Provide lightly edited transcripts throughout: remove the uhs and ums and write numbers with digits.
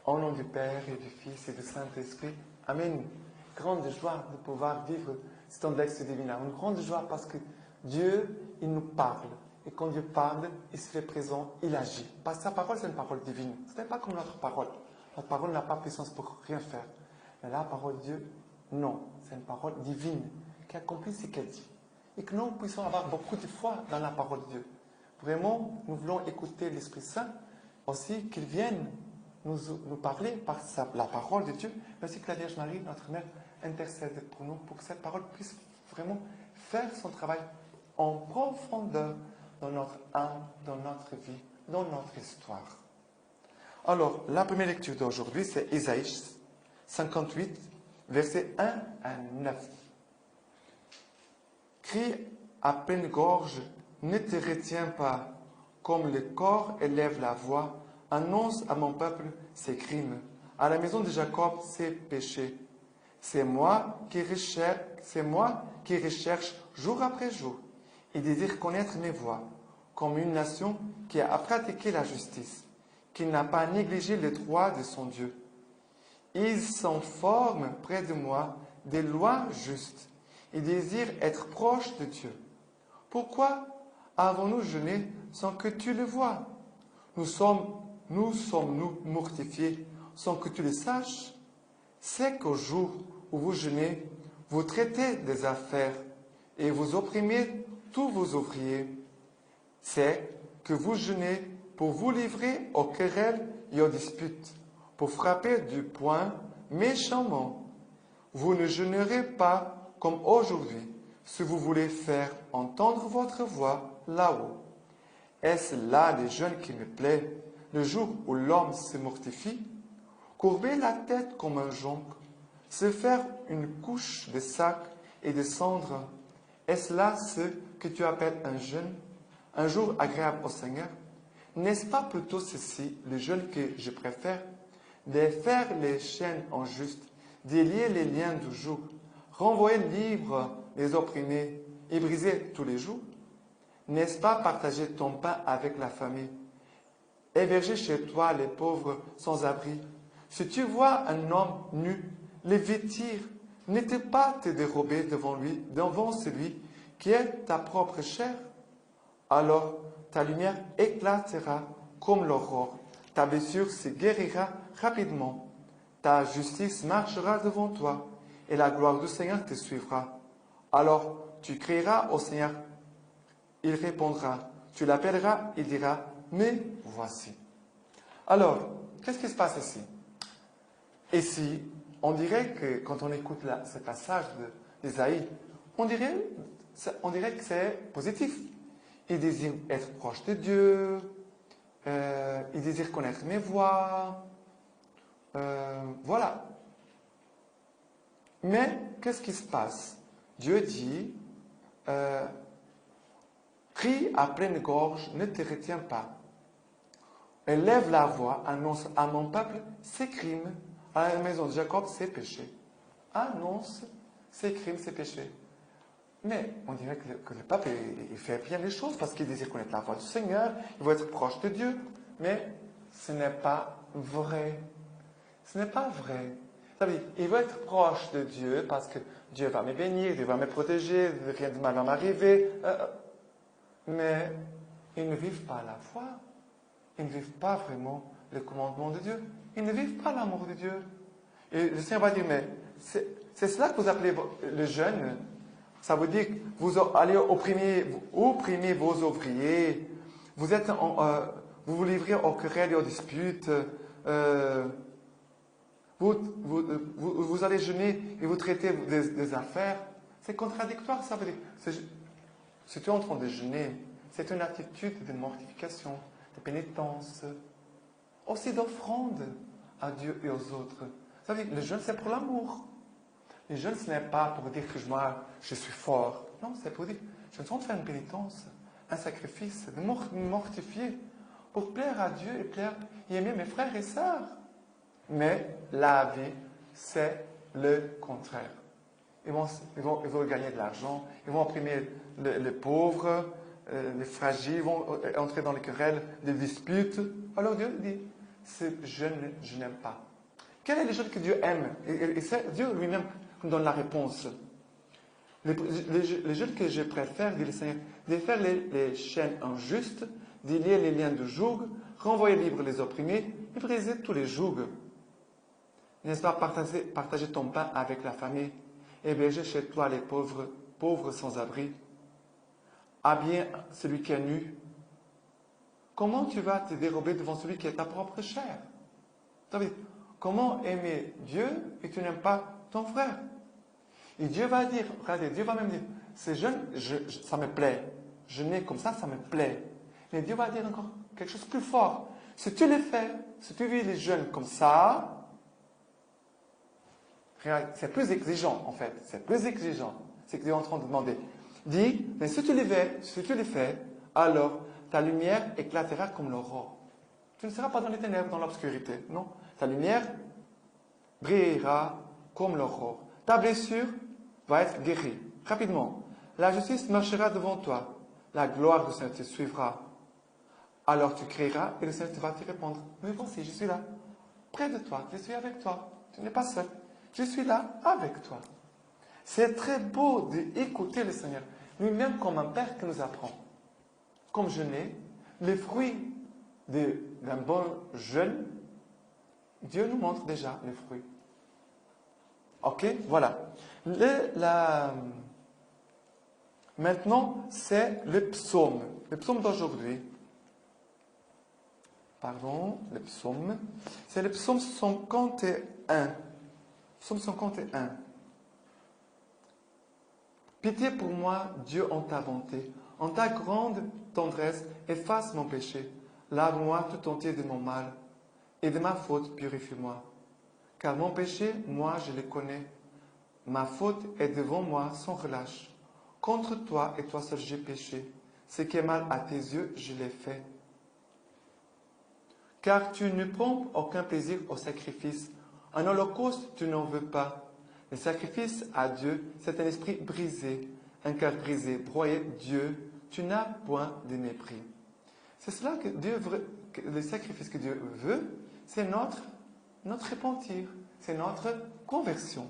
Au nom du Père et du Fils et du Saint-Esprit. Amen. Grande joie de pouvoir vivre ce temps de l'ex divin. Une grande joie parce que Dieu, il nous parle. Et quand Dieu parle, il se fait présent, il agit. Parce que sa parole, c'est une parole divine. Ce n'est pas comme notre parole. Notre parole n'a pas puissance pour rien faire. Mais la parole de Dieu, non. C'est une parole divine qui accomplit ce qu'elle dit. Et que nous puissions avoir beaucoup de foi dans la parole de Dieu. Vraiment, nous voulons écouter l'Esprit Saint aussi, qu'il vienne nous parler par la parole de Dieu, mais aussi que la Vierge Marie, notre Mère, intercède pour nous, pour que cette parole puisse vraiment faire son travail en profondeur dans notre âme, dans notre vie, dans notre histoire. Alors, la première lecture d'aujourd'hui, c'est Ésaïe 58, versets 1 à 9. Crie à pleine gorge, ne te retiens pas, comme le corps élève la voix, annonce à mon peuple ses crimes, à la maison de Jacob ses péchés. C'est moi qui recherche jour après jour et désire connaître mes voies, comme une nation qui a pratiqué la justice, qui n'a pas négligé les droits de son Dieu. Ils s'en forment près de moi des lois justes et désirent être proches de Dieu. Pourquoi avons-nous jeûné sans que tu le vois? Nous sommes-nous mortifiés sans que tu le saches? C'est qu'au jour où vous jeûnez, vous traitez des affaires et vous opprimez tous vos ouvriers. C'est que vous jeûnez pour vous livrer aux querelles et aux disputes, pour frapper du poing méchamment. Vous ne jeûnerez pas comme aujourd'hui, si vous voulez faire entendre votre voix là-haut. Est-ce là le jeûne qui me plaît, le jour où l'homme se mortifie? Courber la tête comme un jonc, se faire une couche de sac et de cendres, est-ce là ce que tu appelles un jeûne, un jour agréable au Seigneur? N'est-ce pas plutôt ceci, le jeûne que je préfère? De faire les chaînes en juste, délier les liens du jour, renvoyer libres les opprimés et briser tous les jours? N'est-ce pas partager ton pain avec la famille? Héberger chez toi les pauvres sans abri? Si tu vois un homme nu, le vêtir, n'était pas te dérober devant lui, devant celui qui est ta propre chair? Alors ta lumière éclatera comme l'aurore, ta blessure se guérira rapidement, ta justice marchera devant toi, et la gloire du Seigneur te suivra. Alors tu crieras au Seigneur, il répondra. Tu l'appelleras, il dira, me voici. Alors, qu'est-ce qui se passe ici? Ici, on dirait que quand on écoute ce passage d'Ésaïe, on dirait que c'est positif. Il désire être proche de Dieu, il désire connaître mes voies, voilà. Mais, qu'est-ce qui se passe? Dieu dit, crie à pleine gorge, ne te retiens pas. Élève la voix, annonce à mon peuple ses crimes, à la maison de Jacob ses péchés. Annonce ses crimes, ses péchés. Mais on dirait que le peuple, il fait bien les choses parce qu'il désire connaître la voix du Seigneur, il veut être proche de Dieu. Mais ce n'est pas vrai. Ce n'est pas vrai. Vous savez, il veut être proche de Dieu parce que Dieu va me bénir, Dieu va me protéger, rien de mal va m'arriver. Mais ils ne vivent pas la foi. Ils ne vivent pas vraiment le commandement de Dieu. Ils ne vivent pas l'amour de Dieu. Et le Seigneur va dire, mais c'est cela que vous appelez le jeûne. Ça veut dire que vous allez opprimer vos ouvriers. Vous vous livrez aux querelles et aux disputes. Vous allez jeûner et vous traitez des affaires. C'est contradictoire, ça veut dire. Si tu es en train de jeûner, c'est une attitude de mortification, de pénitence, aussi d'offrande à Dieu et aux autres. Vous savez, le jeûne, c'est pour l'amour. Le jeûne, ce n'est pas pour dire que je suis fort. Non, c'est pour dire, je suis en train de faire une pénitence, un sacrifice, de me mortifier pour plaire à Dieu et aimer mes frères et sœurs. Mais la vie, c'est le contraire. Ils vont gagner de l'argent, ils vont opprimer les pauvres, les fragiles, ils vont entrer dans les querelles, les disputes. Alors Dieu dit, ce jeûne, je n'aime pas. Quel est le jeûne que Dieu aime? Et c'est Dieu lui-même qui nous donne la réponse. Le jeûne que je préfère, dit le Seigneur, de faire les chaînes injustes, de lier les liens de joug, renvoyer libre les opprimés et briser tous les jougs. N'est-ce pas partager ton pain avec la famille, héberger chez toi les pauvres sans abri, habiller celui qui est nu? Comment tu vas te dérober devant celui qui est ta propre chair? David, comment aimer Dieu et tu n'aimes pas ton frère? Et Dieu va dire, regardez, Dieu va même dire, ces jeûnes, ça me plaît. Jeûner comme ça me plaît. Mais Dieu va dire encore quelque chose de plus fort. Si tu les fais, si tu vis les jeûnes comme ça, c'est plus exigeant en fait. C'est plus exigeant. C'est ce que Dieu est en train de demander. Dis, mais si tu les fais, alors ta lumière éclatera comme l'aurore. Tu ne seras pas dans les ténèbres, dans l'obscurité. Non. Ta lumière brillera comme l'aurore. Ta blessure va être guérie. Rapidement. La justice marchera devant toi. La gloire du Seigneur te suivra. Alors tu crieras et le Seigneur va te répondre. Mais voici, je suis là. Près de toi. Je suis avec toi. Tu n'es pas seul. Je suis là avec toi. C'est très beau d'écouter le Seigneur. Lui-même comme un Père qui nous apprend. Comme jeûner, les fruits d'un bon jeûne, Dieu nous montre déjà les fruits. Ok, voilà. Maintenant, c'est le psaume. Le psaume d'aujourd'hui. Pardon, le psaume. C'est le psaume 51. Psaume 51. Pitié pour moi, Dieu, en ta bonté. En ta grande tendresse, efface mon péché. Lave-moi tout entier de mon mal. Et de ma faute, purifie-moi. Car mon péché, moi, je le connais. Ma faute est devant moi sans relâche. Contre toi et toi seul j'ai péché. Ce qui est mal à tes yeux, je l'ai fait. Car tu ne prends aucun plaisir au sacrifice. Un holocauste, tu n'en veux pas. Le sacrifice à Dieu, c'est un esprit brisé, un cœur brisé, broyé. Dieu, tu n'as point de mépris. C'est cela que Dieu veut, le sacrifice que Dieu veut, c'est notre repentir, c'est notre conversion.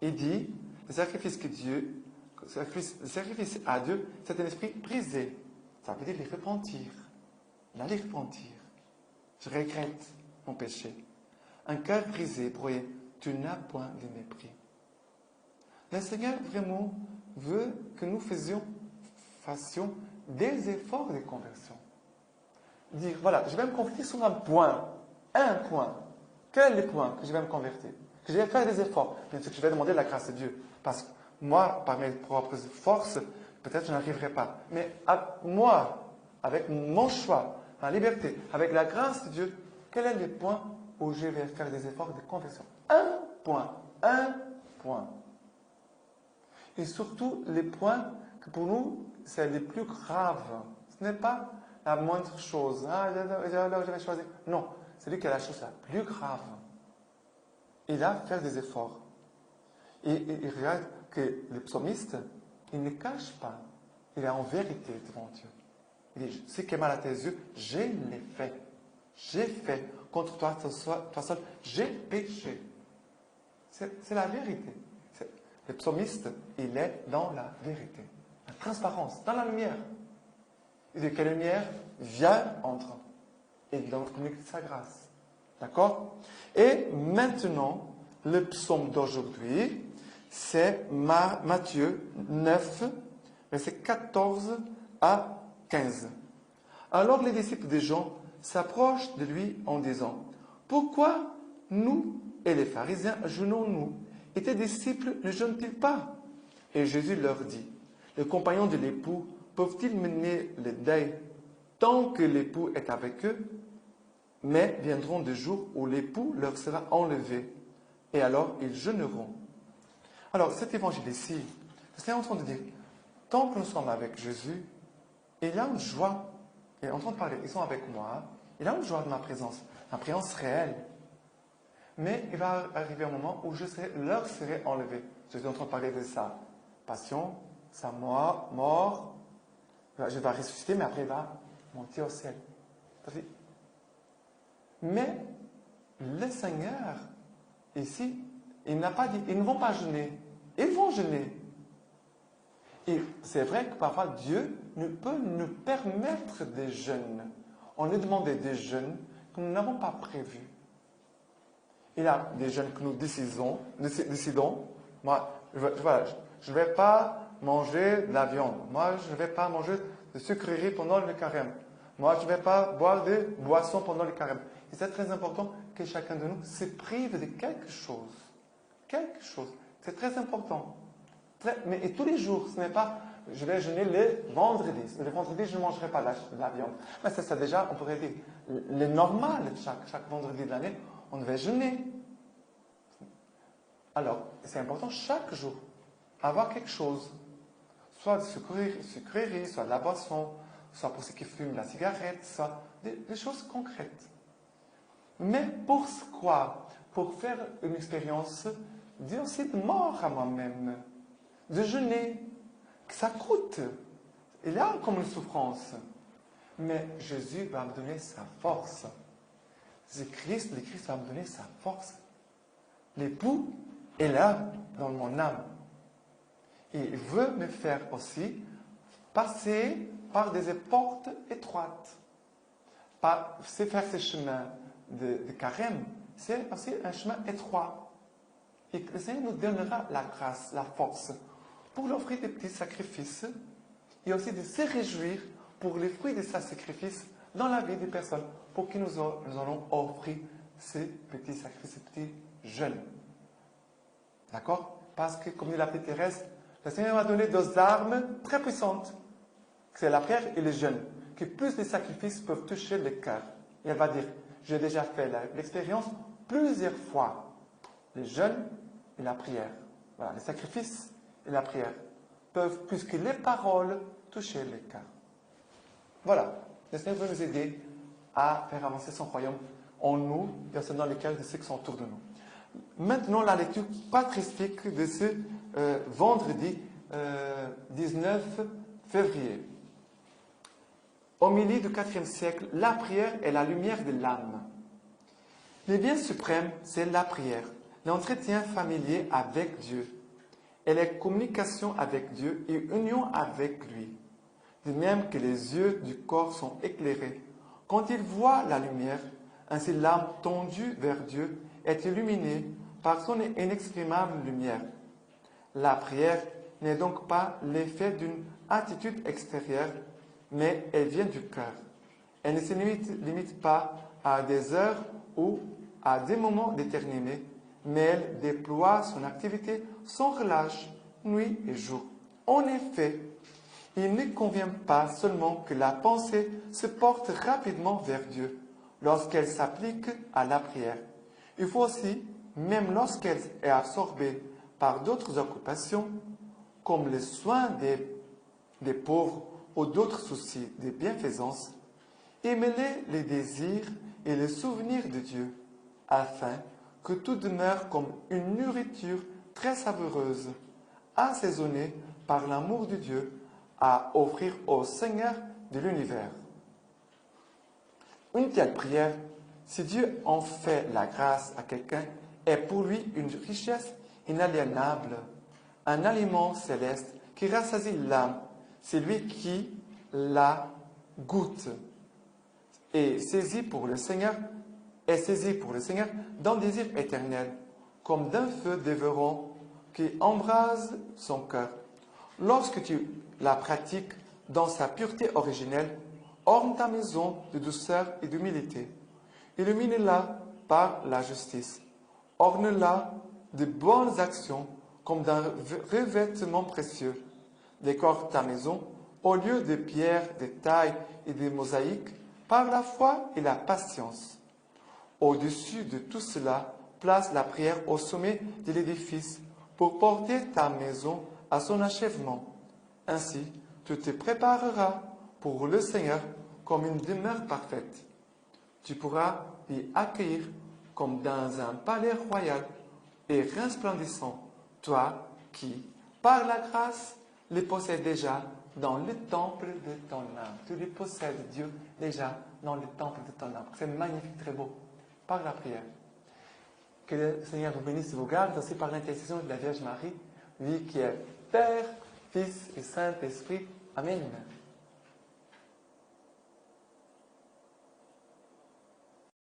Il dit, le sacrifice à Dieu, c'est un esprit brisé. Ça veut dire les repentir. Là, les repentir. Je regrette mon péché. Un cœur brisé, broyé, tu n'as point de mépris. Le Seigneur vraiment veut que nous fassions des efforts de conversion. Dire, voilà, je vais me convertir sur un point. Un point. Quel est le point que je vais me convertir? Que je vais faire des efforts. Bien sûr que je vais demander la grâce de Dieu. Parce que moi, par mes propres forces, peut-être je n'arriverai pas. Mais moi, avec mon choix, ma liberté, avec la grâce de Dieu, quel est le point où je vais faire des efforts de conversion? Un point. Un point. Et surtout, les points que pour nous, c'est les plus graves. Ce n'est pas la moindre chose. Ah, alors je vais choisir. Non, c'est lui qui a la chose la plus grave. Il a fait des efforts. Et il regarde que le psalmiste, il ne cache pas. Il est en vérité devant Dieu. Il dit, ce qui est mal à tes yeux, je l'ai fait. J'ai fait. Contre toi, toi seul, j'ai péché. C'est la vérité. Le psalmiste, il est dans la vérité. La transparence, dans la lumière. Et de quelle lumière vient, entre. Et donc communique sa grâce. D'accord? Et maintenant, le psaume d'aujourd'hui, c'est Matthieu 9, versets 14 à 15. Alors les disciples de Jean s'approchent de lui en disant, « Pourquoi nous et les pharisiens jeûnons-nous? Et tes disciples ne jeûnent-ils pas? » Et Jésus leur dit, « Les compagnons de l'époux peuvent-ils mener le deuil tant que l'époux est avec eux? Mais viendront des jours où l'époux leur sera enlevé, et alors ils jeûneront. » Alors cet évangile ici, c'est en train de dire, tant que nous sommes avec Jésus, il y a une joie. Il est en train de parler, ils sont avec moi, il y a une joie de ma présence réelle. Mais il va arriver un moment où leur serai enlevé. Je suis en train de parler de sa passion, sa mort. Je vais ressusciter, mais après il va monter au ciel. Mais le Seigneur, ici, il n'a pas dit, ils ne vont pas jeûner, ils vont jeûner. Et c'est vrai que parfois Dieu peut nous permettre des jeûnes. On lui demandait des jeûnes que nous n'avons pas prévus. Il y a des jeûnes que nous décidons. Moi, voilà, je ne vais pas manger de la viande. Moi, je ne vais pas manger de sucreries pendant le carême. Moi, je ne vais pas boire des boissons pendant le carême. Et c'est très important que chacun de nous se prive de quelque chose. Quelque chose. C'est très important. Mais tous les jours, ce n'est pas je vais jeûner les vendredis. Le vendredi, je ne mangerai pas de la viande. Mais c'est ça déjà, on pourrait dire, le normal, chaque vendredi de l'année, on devait jeûner. Alors, c'est important chaque jour, avoir quelque chose. Soit de sucreries, soit de la boisson, soit pour ceux qui fument la cigarette, soit des choses concrètes. Mais pour quoi? Pour faire une expérience Dieu aussi de mort à moi-même, de jeûner, que ça coûte. Il y a comme une souffrance. Mais Jésus va me donner sa force. Le Christ va me donner sa force. L'époux est là dans mon âme. Et il veut me faire aussi passer par des portes étroites. C'est faire ce chemin de carême, c'est aussi un chemin étroit. Et le Seigneur nous donnera la grâce, la force, pour lui offrir des petits sacrifices et aussi de se réjouir pour les fruits de ce sacrifice dans la vie des personnes, pour qui nous allons offrir ces petits sacrifices, ces petits jeûnes. D'accord? Parce que, comme dit la petite Thérèse, le Seigneur m'a donné deux armes très puissantes. C'est la prière et le jeûne. Que plus les sacrifices peuvent toucher le cœur. Et elle va dire, j'ai déjà fait l'expérience plusieurs fois. Le jeûne et la prière. Voilà, les sacrifices et la prière peuvent, plus que les paroles, toucher le cœur. Voilà, le Seigneur veut nous aider à faire avancer son royaume en nous et aussi dans les cœurs de ceux qui sont autour de nous. Maintenant, la lecture patristique de ce vendredi 19 février. Homélie du IVe siècle, la prière est la lumière de l'âme. Le bien suprême, c'est la prière, l'entretien familier avec Dieu. Elle est communication avec Dieu et union avec lui. De même que les yeux du corps sont éclairés. Quand il voit la lumière, ainsi l'âme tendue vers Dieu est illuminée par son inexprimable lumière. La prière n'est donc pas l'effet d'une attitude extérieure, mais elle vient du cœur. Elle ne se limite pas à des heures ou à des moments déterminés, mais elle déploie son activité sans relâche, nuit et jour. En effet, il ne convient pas seulement que la pensée se porte rapidement vers Dieu lorsqu'elle s'applique à la prière. Il faut aussi, même lorsqu'elle est absorbée par d'autres occupations, comme les soins des pauvres ou d'autres soucis de bienfaisance, émêler les désirs et les souvenirs de Dieu, afin que tout demeure comme une nourriture très savoureuse, assaisonnée par l'amour de Dieu, à offrir au Seigneur de l'univers. Une telle prière, si Dieu en fait la grâce à quelqu'un, est pour lui une richesse inaliénable, un aliment céleste qui rassasie l'âme. C'est lui qui la goûte et saisi pour le Seigneur d'un désir éternel, comme d'un feu dévorant qui embrase son cœur. Lorsque tu la pratiques dans sa pureté originelle, orne ta maison de douceur et d'humilité. Illumine-la par la justice. Orne-la de bonnes actions comme d'un revêtement précieux. Décore ta maison au lieu de pierres, de tailles et de mosaïques par la foi et la patience. Au-dessus de tout cela, place la prière au sommet de l'édifice pour porter ta maison à son achèvement. Ainsi, tu te prépareras pour le Seigneur comme une demeure parfaite. Tu pourras y accueillir comme dans un palais royal et resplendissant, toi qui, par la grâce, les possèdes déjà dans le temple de ton âme. Tu les possèdes, Dieu, déjà dans le temple de ton âme. C'est magnifique, très beau, par la prière. Que le Seigneur vous bénisse et vous garde, aussi par l'intercession de la Vierge Marie, lui qui est Père, Fils et Saint-Esprit. Amen.